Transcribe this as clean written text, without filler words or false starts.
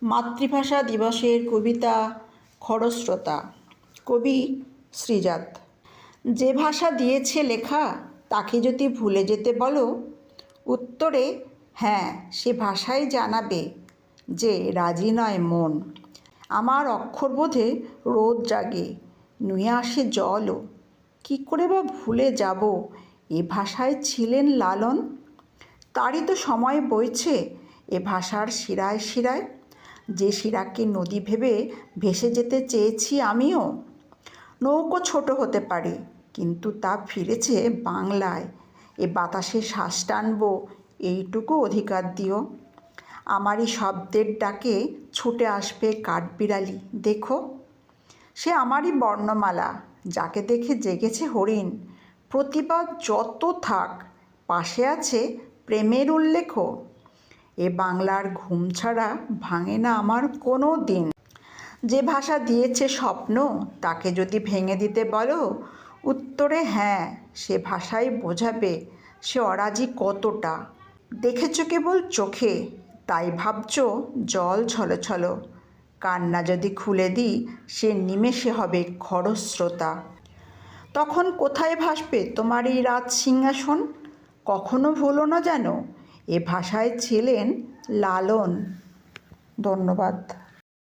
মাতৃভাষা দিবসের কবিতা খরস্রোতা। কবি শ্রীজাত। যে ভাষা দিয়েছে লেখা তাকে যদি ভুলে যেতে বলো, উত্তরে হ্যাঁ সে ভাষাই জানাবে যে রাজি নয় মন। আমার অক্ষরবোধে রোদ জাগে, নুয়ে আসে জলও। কী করে বা ভুলে যাব এ ভাষায় ছিলেন লালন। তারই তো সময় বইছে এ ভাষার শিরায় শিরায়, যে শিরাকে নদী ভেবে ভেসে যেতে চেয়েছি আমিও। নৌকো ছোট হতে পারে, কিন্তু তা ফিরেছে বাংলায়। এ বাতাসে শ্বাস টানবো এইটুকু অধিকার দিও। আমারই শব্দের ডাকে ছুটে আসবে কাঠবিড়ালি দেখো। সে আমারই বর্ণমালা, যাকে দেখে জেগেছে হরিণ। প্রতিবাদ যত থাক, পাশে আছে প্রেমের উল্লেখও। এ বাংলার ঘুম ছাড়া ভাঙে না আমার কোনো দিন। যে ভাষা দিয়েছে স্বপ্ন তাকে যদি ভেঙে দিতে বলো, উত্তরে হ্যাঁ সে ভাষাই বোঝাবে সে অরাজি কতটা। দেখেছো কেবল চোখে, তাই ভাবছো জল ছলছল। কান্না যদি খুলে দিই সে নিমেষে হবে খরস্রোতা। তখন কোথায় ভাসবে তোমার এই রাজ সিংহাসন? কখনো ভুলো না যেন এ ভাষায় ছিলেন লালন। ধন্যবাদ।